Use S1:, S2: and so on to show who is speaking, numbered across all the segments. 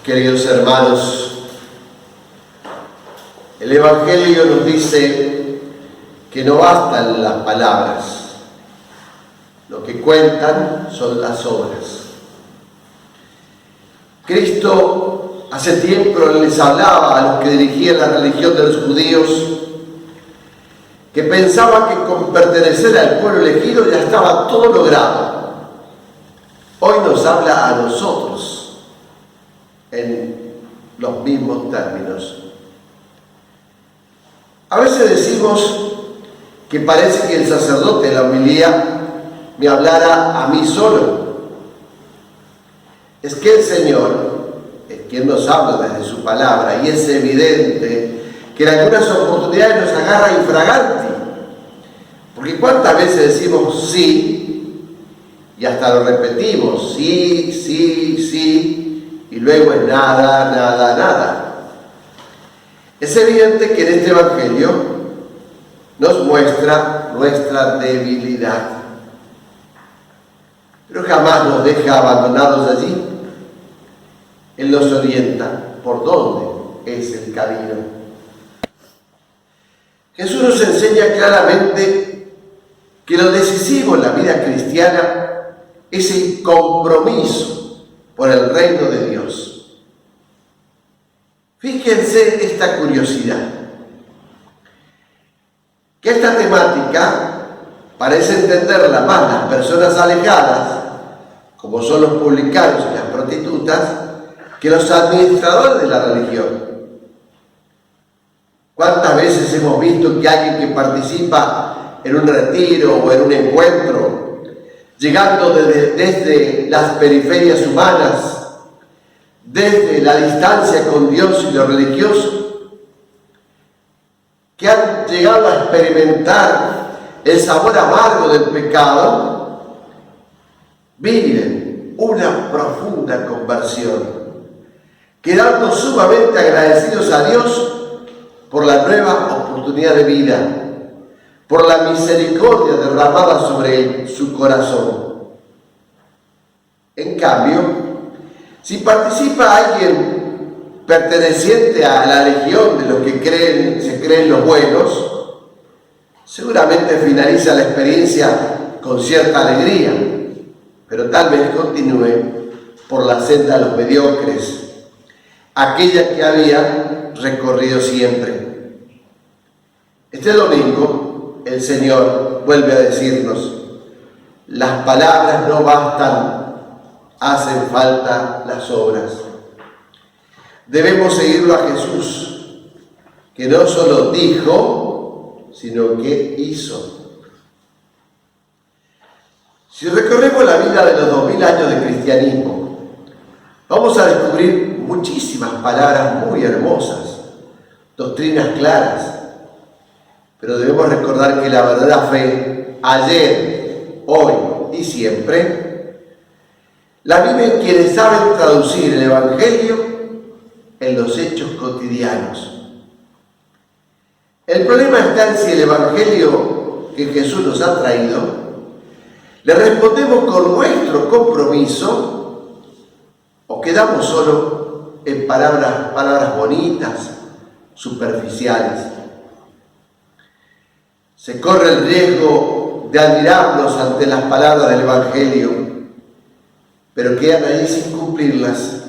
S1: Queridos hermanos, el Evangelio nos dice que no bastan las palabras, lo que cuentan son las obras. Cristo hace tiempo les hablaba a los que dirigían la religión de los judíos, que pensaban que con pertenecer al pueblo elegido ya estaba todo logrado. Hoy nos habla a nosotros en los mismos términos. A veces decimos que parece que el sacerdote de la homilía me hablara a mí solo. Es que el Señor es quien nos habla desde su palabra, y es evidente que en algunas oportunidades nos agarra infraganti, porque cuántas veces decimos sí y hasta lo repetimos, sí, sí, sí, y luego es nada, nada, nada. Es evidente que en este Evangelio nos muestra nuestra debilidad, pero jamás nos deja abandonados allí. Él nos orienta por dónde es el camino. Jesús nos enseña claramente que lo decisivo en la vida cristiana es el compromiso por el reino de Dios. Fíjense esta curiosidad, que esta temática parece entenderla más las personas alejadas, como son los publicanos y las prostitutas, que los administradores de la religión. ¿Cuántas veces hemos visto que alguien que participa en un retiro o en un encuentro, llegando desde las periferias humanas, desde la distancia con Dios y lo religioso, que han llegado a experimentar el sabor amargo del pecado, viven una profunda conversión, quedando sumamente agradecidos a Dios por la nueva oportunidad de vida, por la misericordia derramada sobre su corazón. En cambio, si participa alguien perteneciente a la legión de los que se creen los buenos, seguramente finaliza la experiencia con cierta alegría, pero tal vez continúe por la senda de los mediocres, aquella que había recorrido siempre. Este domingo el Señor vuelve a decirnos: las palabras no bastan, hacen falta las obras. Debemos seguirlo a Jesús, que no solo dijo, sino que hizo. Si recorremos la vida de los 2000 años de cristianismo, vamos a descubrir muchísimas palabras muy hermosas, doctrinas claras, pero debemos recordar que la verdadera fe, ayer, hoy y siempre, la viven quienes saben traducir el Evangelio en los hechos cotidianos. El problema está en si el Evangelio que Jesús nos ha traído le respondemos con nuestro compromiso o quedamos solo en palabras bonitas, superficiales. Se corre el riesgo de admirarnos ante las palabras del Evangelio, pero quedan ahí sin cumplirlas,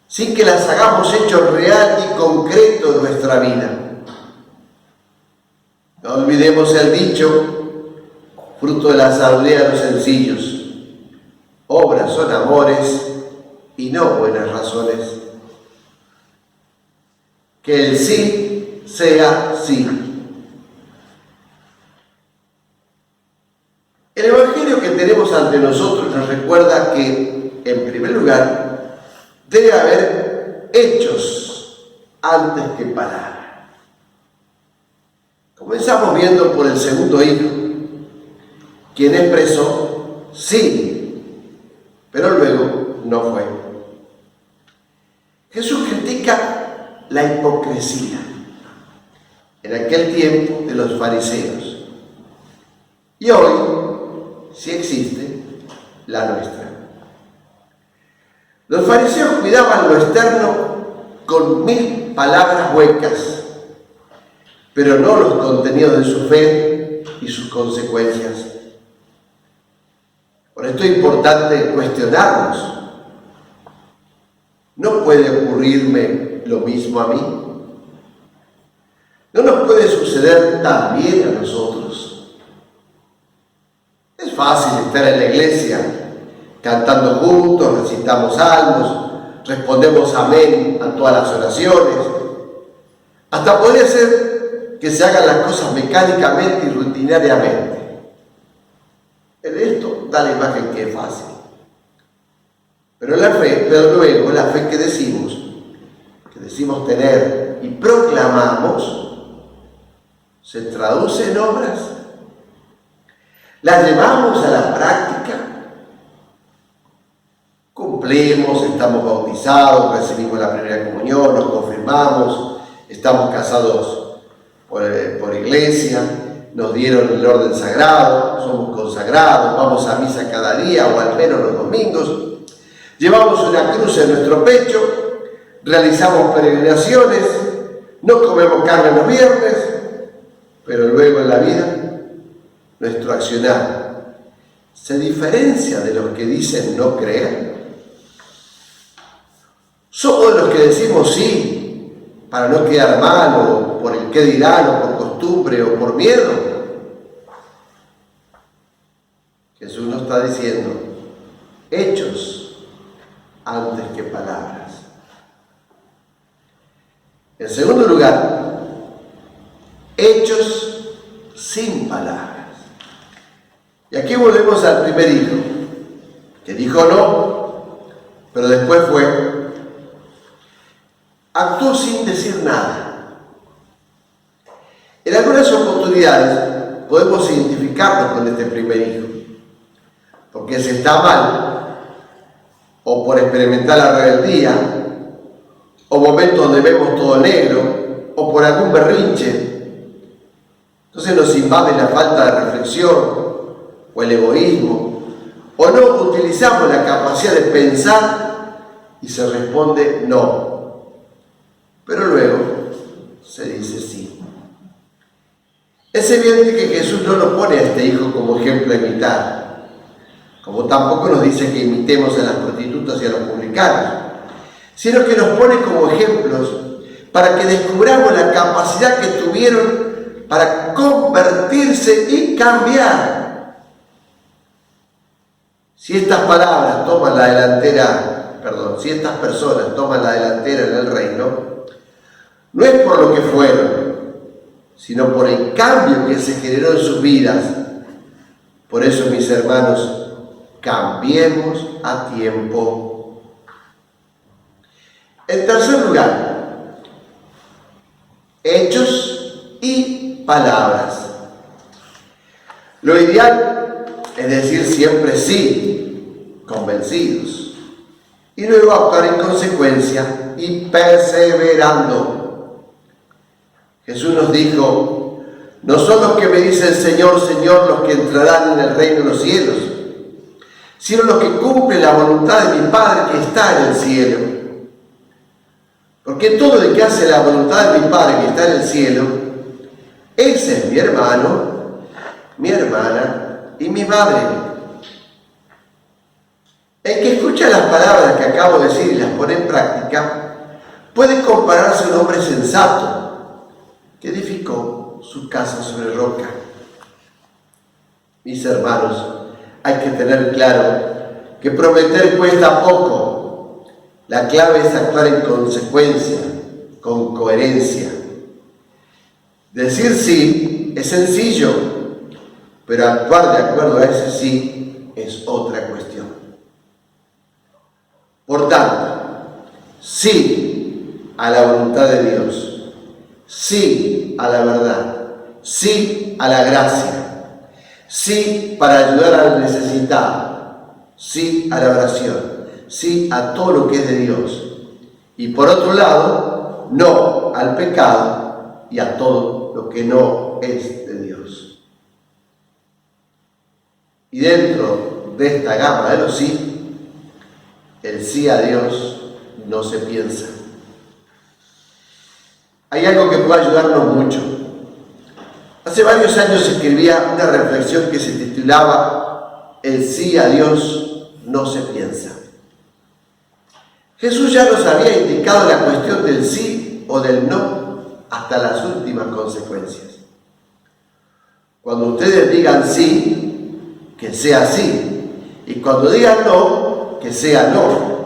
S1: sin que las hagamos hecho real y concreto en nuestra vida. No olvidemos el dicho, fruto de la sabiduría de los sencillos: obras son amores y no buenas razones. Que el sí sea sí. El Evangelio que tenemos ante nosotros nos recuerda que, en primer lugar, debe haber hechos antes que palabras. Comenzamos viendo por el segundo hijo, quien expresó sí, pero luego no fue. Jesús critica la hipocresía en aquel tiempo de los fariseos, y hoy sí existe la nuestra. Los fariseos cuidaban lo externo con 1000 palabras huecas, pero no los contenidos de su fe y sus consecuencias. Por esto es importante cuestionarnos. ¿No puede ocurrirme lo mismo a mí? ¿No nos puede suceder también a nosotros? Es fácil estar en la iglesia, cantando juntos, recitamos salmos, respondemos amén a todas las oraciones. Hasta podría ser que se hagan las cosas mecánicamente y rutinariamente. En esto da la imagen que es fácil. Pero luego la fe que decimos tener y proclamamos, se traduce en obras. Las llevamos a la práctica. Cumplimos, estamos bautizados, recibimos la primera comunión, nos confirmamos, estamos casados por iglesia, nos dieron el orden sagrado, somos consagrados, vamos a misa cada día o al menos los domingos, llevamos una cruz en nuestro pecho, realizamos peregrinaciones, no comemos carne los viernes, pero luego en la vida nuestro accionar se diferencia de los que dicen no creer. Somos de los que decimos sí para no quedar mal, o por el qué dirán, o por costumbre, o por miedo. Jesús nos está diciendo hechos antes que palabras. En segundo lugar, hechos sin palabras. Y aquí volvemos al primer hijo, que dijo no, pero después fue. Actuó sin decir nada. En algunas oportunidades podemos identificarnos con este primer hijo, porque si está mal, o por experimentar la rebeldía, o momentos donde vemos todo negro, o por algún berrinche, entonces nos invade la falta de reflexión, o el egoísmo, o no utilizamos la capacidad de pensar y se responde no. Pero luego se dice sí. Es evidente que Jesús no nos pone a este hijo como ejemplo a imitar, como tampoco nos dice que imitemos a las prostitutas y a los publicanos, sino que nos pone como ejemplos para que descubramos la capacidad que tuvieron para convertirse y cambiar. Si estas personas toman la delantera en el reino, no es por lo que fueron, sino por el cambio que se generó en sus vidas. Por eso, mis hermanos, cambiemos a tiempo. En tercer lugar, hechos y palabras. Lo ideal es decir siempre sí, convencidos, y luego actuar en consecuencia y perseverando. Jesús nos dijo: no son los que me dicen Señor, Señor los que entrarán en el reino de los cielos, sino los que cumplen la voluntad de mi Padre que está en el cielo. Porque todo el que hace la voluntad de mi Padre que está en el cielo, ese es mi hermano, mi hermana y mi madre. El que escucha las palabras que acabo de decir y las pone en práctica, puede compararse a un hombre sensato que edificó su casa sobre roca. Mis hermanos, hay que tener claro que prometer cuesta poco. La clave es actuar en consecuencia, con coherencia. Decir sí es sencillo, pero actuar de acuerdo a ese sí es otra cuestión. Por tanto, sí a la voluntad de Dios, sí a la verdad, sí a la gracia, sí para ayudar al necesitado, sí a la oración, sí a todo lo que es de Dios. Y por otro lado, no al pecado y a todo lo que no es de Dios. Y dentro de esta gama de los sí, El sí a Dios no se piensa. Hay algo que puede ayudarnos mucho. Hace varios años escribía una reflexión que se titulaba El sí a Dios no se piensa. Jesús ya nos había indicado la cuestión del sí o del no hasta las últimas consecuencias. Cuando ustedes digan sí, que sea sí, y cuando digan no, que sea no.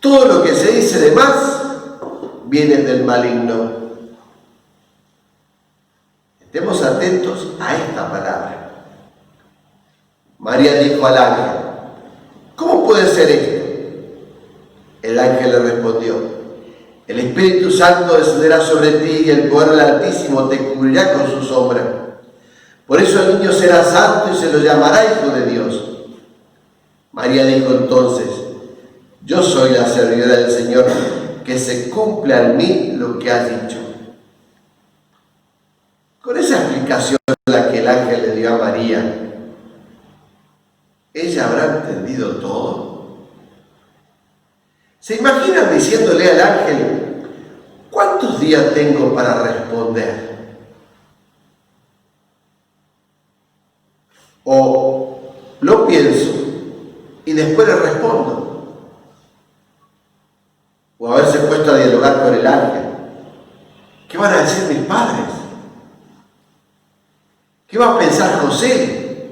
S1: Todo lo que se dice de más viene del maligno. Estemos atentos a esta palabra. María dijo al ángel: ¿cómo puede ser esto? El ángel le respondió: el Espíritu Santo descenderá sobre ti y el poder del Altísimo te cubrirá con su sombra. Por eso el niño será santo y se lo llamará Hijo de Dios. María dijo entonces: yo soy la servidora del Señor, que se cumpla en mí lo que has dicho. Con esa explicación la que el ángel le dio a María, ¿ella habrá entendido todo? ¿Se imaginan diciéndole al ángel: ¿cuántos días tengo para responder? O lo pienso y después le respondo. O haberse puesto a dialogar con el ángel: ¿qué van a decir mis padres? ¿Qué va a pensar José?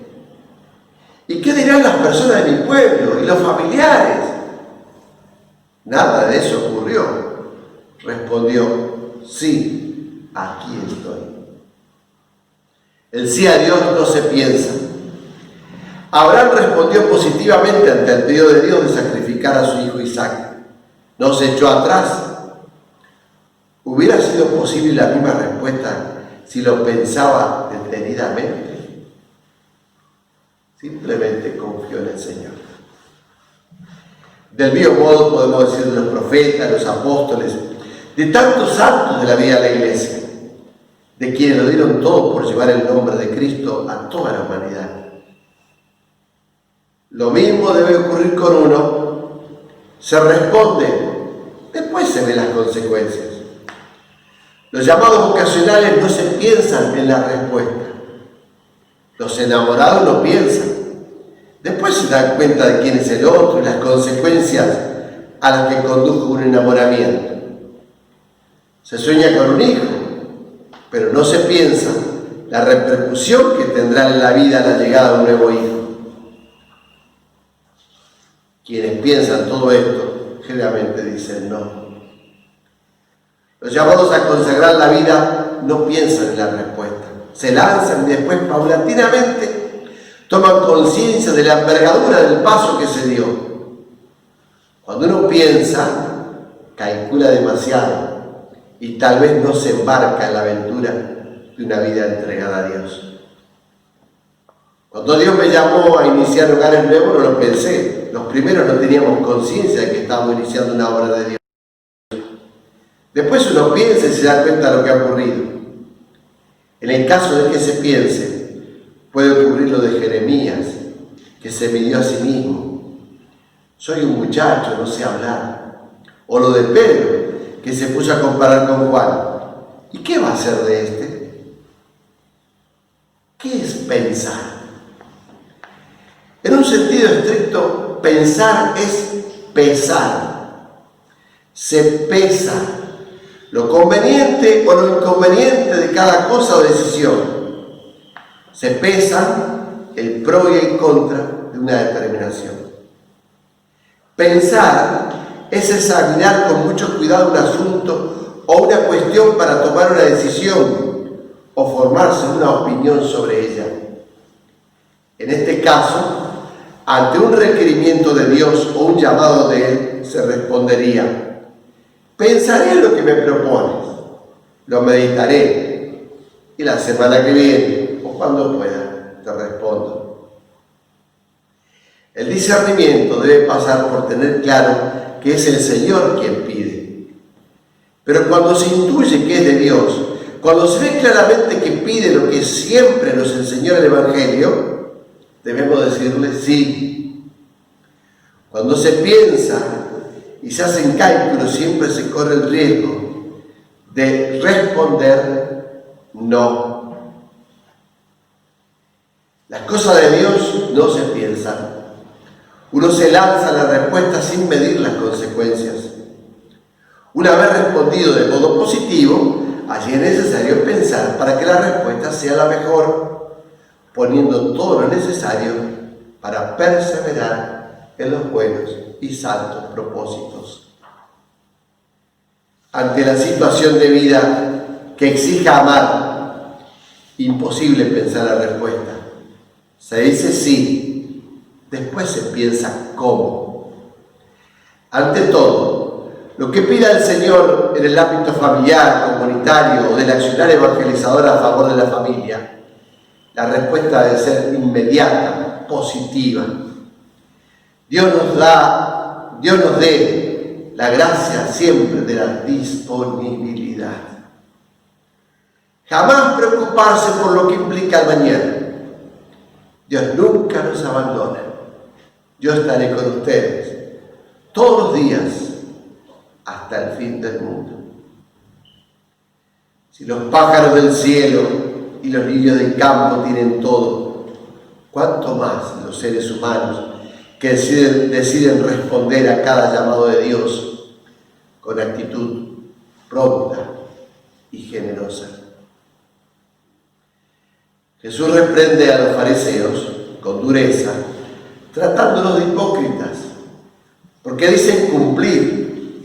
S1: ¿Y qué dirán las personas de mi pueblo y los familiares? Nada de eso ocurrió. Respondió: sí, aquí estoy. El sí a Dios no se piensa. Abraham respondió positivamente ante el pedido de Dios de sacrificar a su hijo Isaac. No se echó atrás. ¿Hubiera sido posible la misma respuesta si lo pensaba detenidamente? Simplemente confió en el Señor. Del mismo modo podemos decir de los profetas, los apóstoles, de tantos santos de la vida de la Iglesia, de quienes lo dieron todo por llevar el nombre de Cristo a toda la humanidad. Lo mismo debe ocurrir con uno. Se responde, después se ven las consecuencias. Los llamados vocacionales no se piensan en la respuesta. Los enamorados no piensan. Después se dan cuenta de quién es el otro y las consecuencias a las que condujo un enamoramiento. Se sueña con un hijo, pero no se piensa la repercusión que tendrá en la vida la llegada de un nuevo hijo. Quienes piensan todo esto generalmente dicen no. Los llamados a consagrar la vida no piensan en la respuesta. Se lanzan y después paulatinamente toman conciencia de la envergadura del paso que se dio. Cuando uno piensa, calcula demasiado y tal vez no se embarca en la aventura de una vida entregada a Dios. Cuando Dios me llamó a iniciar Hogares Nuevos, no lo pensé. Los primeros no teníamos conciencia de que estábamos iniciando una obra de Dios. Después uno piensa y se da cuenta de lo que ha ocurrido. En el caso de que se piense, puede ocurrir lo de Jeremías, que se midió a sí mismo. Soy un muchacho, no sé hablar. O lo de Pedro, que se puso a comparar con Juan. ¿Y qué va a hacer de este? ¿Qué es pensar? En un sentido estricto, pensar es pesar. Se pesa lo conveniente o lo inconveniente de cada cosa o decisión. Se pesa el pro y el contra de una determinación. Pensar es examinar con mucho cuidado un asunto o una cuestión para tomar una decisión o formarse una opinión sobre ella. En este caso, ante un requerimiento de Dios o un llamado de Él, se respondería: pensaré en lo que me propones, lo meditaré, y la semana que viene, o cuando pueda, te respondo. El discernimiento debe pasar por tener claro que es el Señor quien pide. Pero cuando se intuye que es de Dios, cuando se ve claramente que pide lo que siempre nos enseñó el Evangelio, debemos decirle sí. Cuando se piensa y se hacen cálculos, siempre se corre el riesgo de responder no. Las cosas de Dios no se piensan. Uno se lanza a la respuesta sin medir las consecuencias. Una vez respondido de modo positivo, allí es necesario pensar para que la respuesta sea la mejor, poniendo todo lo necesario para perseverar en los buenos y santos propósitos. Ante la situación de vida que exija amar, imposible pensar la respuesta. Se dice sí, después se piensa cómo. Ante todo, lo que pida el Señor en el ámbito familiar, comunitario o del accionar evangelizador a favor de la familia, la respuesta debe ser inmediata, positiva. Dios nos dé la gracia siempre de la disponibilidad. Jamás preocuparse por lo que implica el mañana. Dios nunca nos abandona. Yo estaré con ustedes todos los días hasta el fin del mundo. Si los pájaros del cielo y los lirios del campo tienen todo, ¿cuánto más los seres humanos que deciden responder a cada llamado de Dios con actitud pronta y generosa? Jesús reprende a los fariseos con dureza, tratándolos de hipócritas, porque dicen cumplir: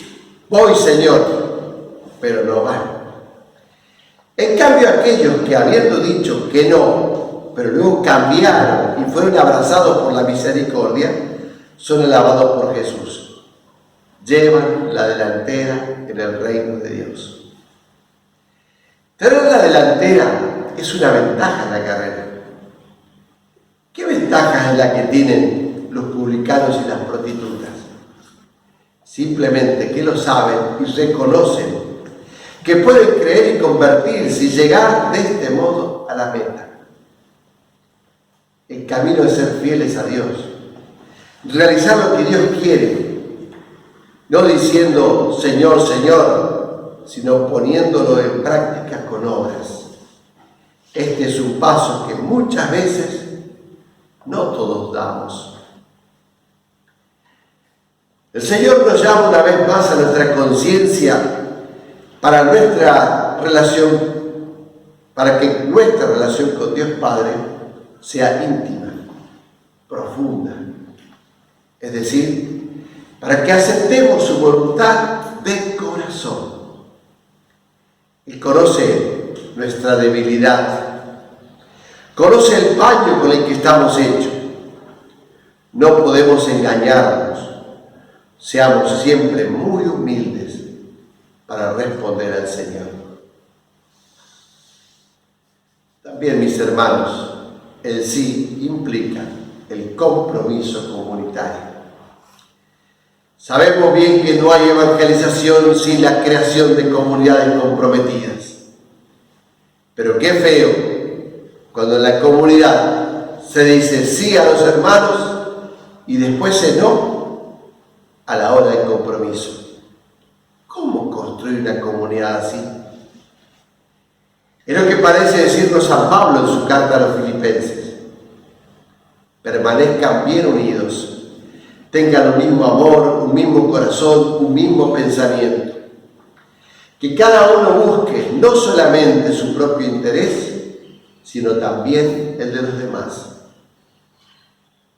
S1: voy, Señor, pero no van. En cambio, aquellos que habiendo dicho que no, pero luego cambiaron y fueron abrazados por la misericordia, son alabados por Jesús. Llevan la delantera en el reino de Dios. Tener la delantera es una ventaja en la carrera. ¿Qué ventaja es la que tienen los publicanos y las prostitutas? Simplemente que lo saben y reconocen que pueden creer y convertirse y llegar de este modo a la meta. El camino es ser fieles a Dios, realizar lo que Dios quiere, no diciendo Señor, Señor, sino poniéndolo en práctica con obras. Este es un paso que muchas veces no todos damos. El Señor nos llama una vez más a nuestra conciencia para que nuestra relación con Dios Padre sea íntima, profunda. Es decir, para que aceptemos su voluntad de corazón. Él conoce nuestra debilidad, conoce el paño con el que estamos hechos. No podemos engañarnos. Seamos siempre muy humildes para responder al Señor. También, mis hermanos, el sí implica el compromiso comunitario. Sabemos bien que no hay evangelización sin la creación de comunidades comprometidas. Pero qué feo cuando en la comunidad se dice sí a los hermanos y después se no a la hora del compromiso. ¿Cómo construir una comunidad así? Es lo que parece decirnos San Pablo en su carta a los Filipenses. Permanezcan bien unidos, tengan un mismo amor, un mismo corazón, un mismo pensamiento. Que cada uno busque no solamente su propio interés, sino también el de los demás.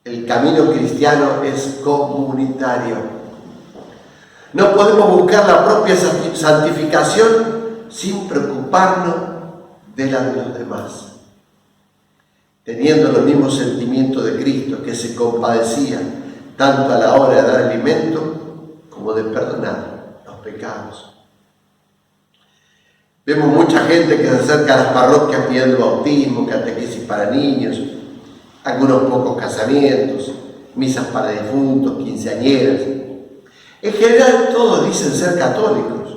S1: El camino cristiano es comunitario. No podemos buscar la propia santificación sin preocuparnos de la de los demás. Teniendo los mismos sentimientos de Cristo, que se compadecía tanto a la hora de dar alimento como de perdonar los pecados. Vemos mucha gente que se acerca a las parroquias pidiendo bautismo, catequesis para niños, algunos pocos casamientos, misas para difuntos, quinceañeras. En general todos dicen ser católicos,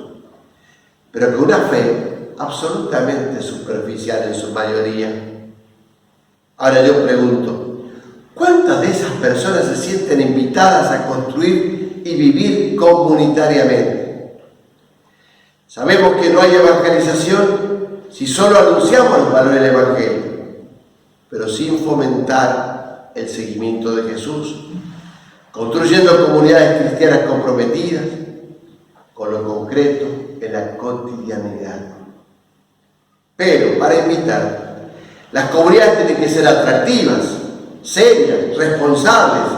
S1: pero con una fe absolutamente superficial en su mayoría. Ahora yo pregunto, ¿Cuántas de esas personas se sienten invitadas a construir y vivir comunitariamente? Sabemos que no hay evangelización si solo anunciamos los valores del Evangelio, pero sin fomentar el seguimiento de Jesús, construyendo comunidades cristianas comprometidas con lo concreto en la cotidianidad. Pero para invitar, las comunidades tienen que ser atractivas, serias, responsables,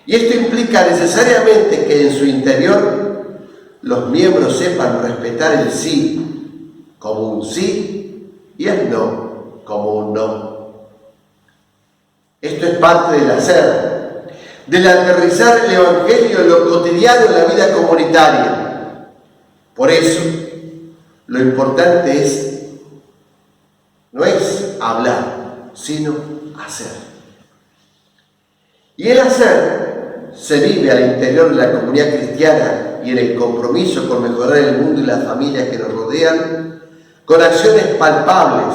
S1: y esto implica necesariamente que en su interior los miembros sepan respetar el sí como un sí y el no como un no. Esto es parte del hacer, del aterrizar el Evangelio en lo cotidiano en la vida comunitaria. Por eso, lo importante no es hablar, sino hacer. Y el hacer se vive al interior de la comunidad cristiana y en el compromiso con mejorar el mundo y las familias que nos rodean, con acciones palpables.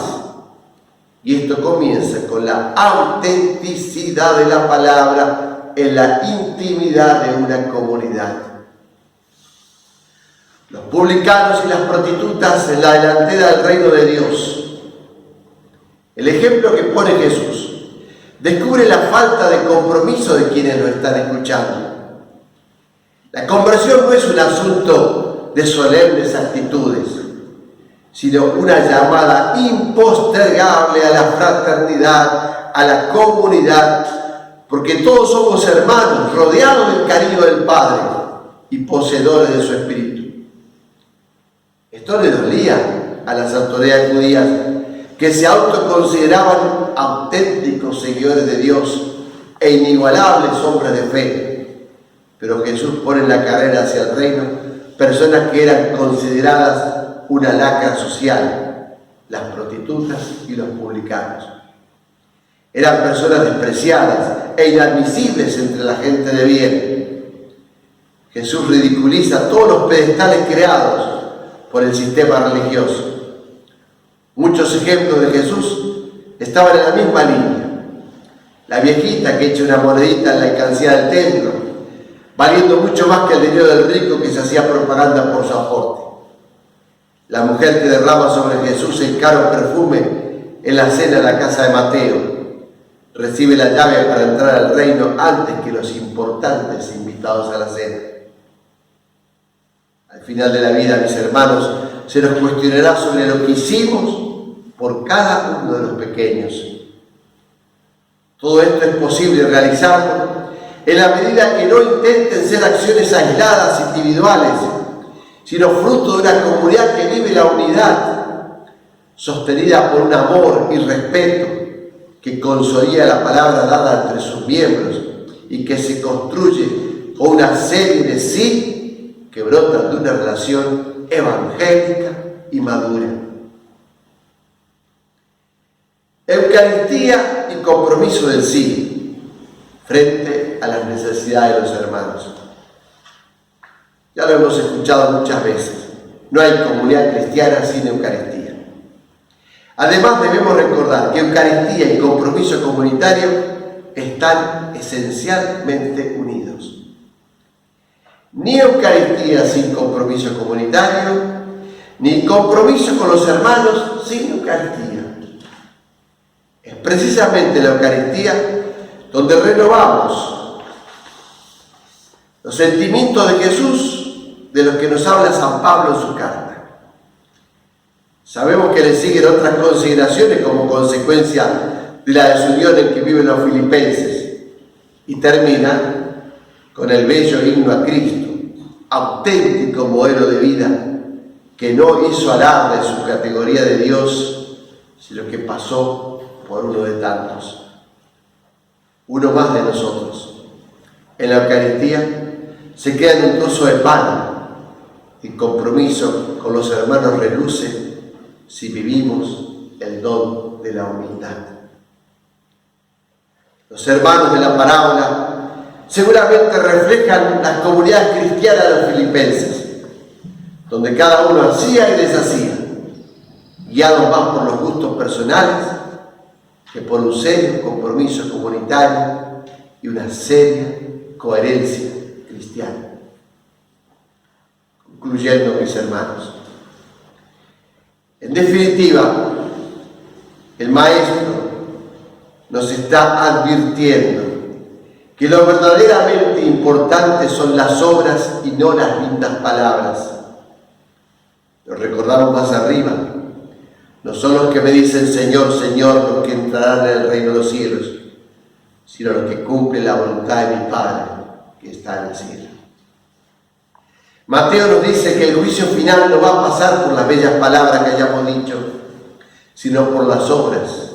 S1: Y esto comienza con la autenticidad de la palabra en la intimidad de una comunidad. Los publicanos y las prostitutas en la delantera del reino de Dios. El ejemplo que pone Jesús descubre la falta de compromiso de quienes lo están escuchando. La conversión no es un asunto de solemnes actitudes, sino una llamada impostergable a la fraternidad, a la comunidad, porque todos somos hermanos, rodeados del cariño del Padre y poseedores de su Espíritu. Esto le dolía a las autoridades judías, que se autoconsideraban auténticos seguidores de Dios e inigualables hombres de fe. Pero Jesús pone en la carrera hacia el reino personas que eran consideradas una lacra social, las prostitutas y los publicanos. Eran personas despreciadas e inadmisibles entre la gente de bien. Jesús ridiculiza todos los pedestales creados por el sistema religioso. Muchos ejemplos de Jesús estaban en la misma línea. La viejita que echa una monedita en la alcancía del templo, valiendo mucho más que el dinero del rico que se hacía propaganda por su aporte. La mujer que derrama sobre Jesús el caro perfume en la cena de la casa de Mateo, recibe la llave para entrar al reino antes que los importantes invitados a la cena. Al final de la vida, mis hermanos, se nos cuestionará sobre lo que hicimos por cada uno de los pequeños. Todo esto es posible realizarlo en la medida que no intenten ser acciones aisladas, individuales, sino fruto de una comunidad que vive la unidad, sostenida por un amor y respeto que consolida la palabra dada entre sus miembros y que se construye con una serie de sí que brotan de una relación evangélica y madura. Eucaristía y compromiso del sí frente a las necesidades de los hermanos. Ya lo hemos escuchado muchas veces. No hay comunidad cristiana sin Eucaristía. Además, debemos recordar que Eucaristía y compromiso comunitario están esencialmente unidos. Ni Eucaristía sin compromiso comunitario, ni compromiso con los hermanos sin Eucaristía. Es precisamente la Eucaristía donde renovamos los sentimientos de Jesús, de los que nos habla San Pablo en su carta. Sabemos que le siguen otras consideraciones como consecuencia de la desunión en que viven los filipenses, y termina con el bello himno a Cristo, auténtico modelo de vida que no hizo alarde de su categoría de Dios, sino que pasó por uno de tantos, uno más de nosotros. En la Eucaristía se queda en un trozo de pan, y compromiso con los hermanos reluce si vivimos el don de la humildad. Los hermanos de la parábola seguramente reflejan las comunidades cristianas de los filipenses, donde cada uno hacía y deshacía, guiados más por los gustos personales que por un serio compromiso comunitario y una seria coherencia cristiana. Concluyendo, mis hermanos, en definitiva, el Maestro nos está advirtiendo que lo verdaderamente importante son las obras y no las lindas palabras. Lo recordamos más arriba. No son los que me dicen Señor, Señor los que entrarán en el reino de los cielos, sino los que cumplen la voluntad de mi Padre que está en el cielo. Mateo nos dice que el juicio final no va a pasar por las bellas palabras que hayamos dicho, sino por las obras.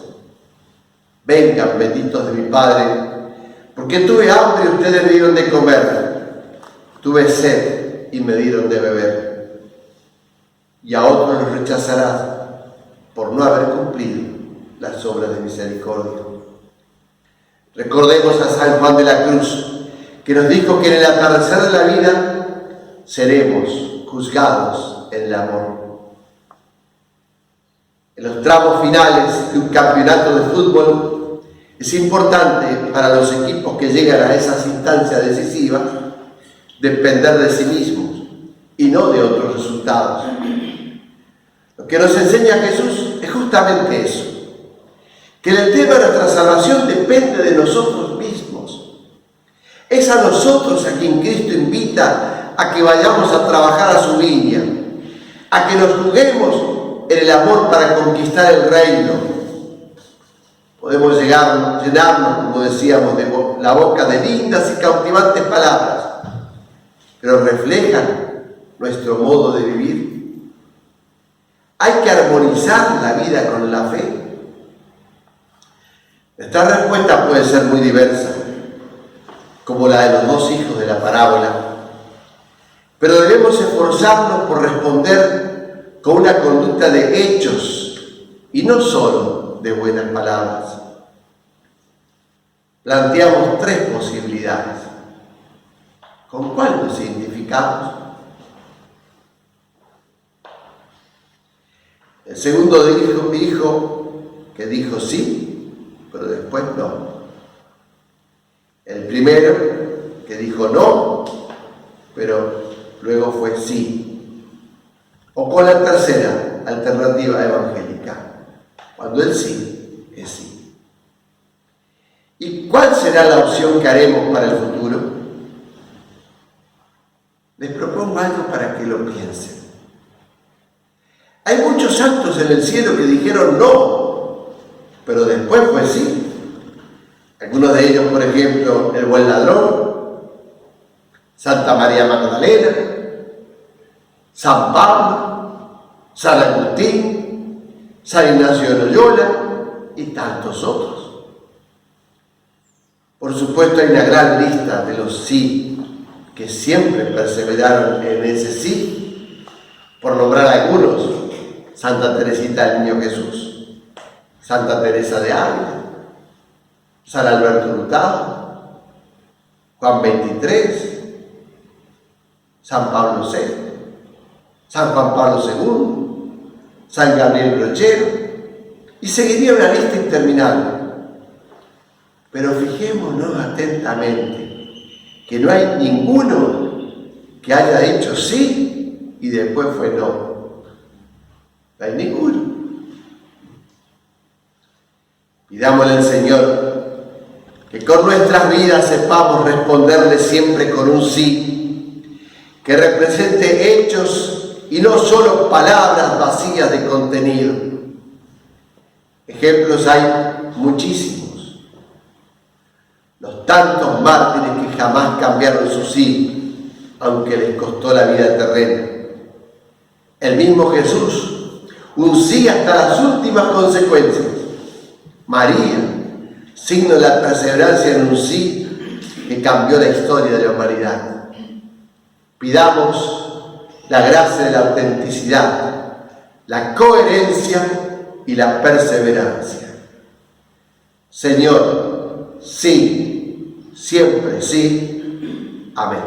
S1: Vengan, benditos de mi Padre, porque tuve hambre y ustedes me dieron de comer, tuve sed y me dieron de beber. Y a otros los rechazarás por no haber cumplido las obras de misericordia. Recordemos a San Juan de la Cruz, que nos dijo que en el atardecer de la vida seremos juzgados en el amor. En los tramos finales de un campeonato de fútbol es importante para los equipos que llegan a esas instancias decisivas depender de sí mismos y no de otros resultados. Lo que nos enseña Jesús es justamente eso, que el tema de nuestra salvación depende de nosotros mismos. Es a nosotros a quien Cristo invita a que vayamos a trabajar a su viña, a que nos juguemos en el amor para conquistar el reino. Podemos llenarnos, como decíamos, de la boca de lindas y cautivantes palabras, pero reflejan nuestro modo de vivir. Hay que armonizar la vida con la fe. Esta respuesta puede ser muy diversa, como la de los dos hijos de la parábola, pero debemos esforzarnos por responder con una conducta de hechos y no solo de buenas palabras. Planteamos tres posibilidades. ¿Con cuál nos identificamos? El segundo hijo que dijo sí, pero después no. El primero que dijo no, pero luego fue sí. O con la tercera alternativa evangélica, cuando el sí es sí. ¿Y cuál será la opción que haremos para el futuro? Les propongo algo para que lo piensen. Hay muchos santos en el cielo que dijeron no, pero después fue sí. Algunos de ellos, por ejemplo, el buen ladrón, Santa María Magdalena, San Pablo, San Agustín, San Ignacio de Loyola y tantos otros. Por supuesto, hay una gran lista de los sí que siempre perseveraron en ese sí. Por nombrar algunos: Santa Teresita del Niño Jesús, Santa Teresa de Ávila, San Alberto Hurtado, Juan XXIII, San Pablo VI, San Juan Pablo II, San Gabriel Brochero, y seguiría una lista interminable. Pero fijémonos atentamente que no hay ninguno que haya dicho sí y después fue no. No hay ninguno. Pidámosle al Señor que con nuestras vidas sepamos responderle siempre con un sí, que represente hechos y no solo palabras vacías de contenido. Ejemplos hay muchísimos. Los tantos mártires que jamás cambiaron su sí, aunque les costó la vida terrena. El mismo Jesús, un sí hasta las últimas consecuencias. María, signo de la perseverancia en un sí que cambió la historia de la humanidad. Pidamos la gracia de la autenticidad, la coherencia y la perseverancia. Señor, sí, siempre sí. Amén.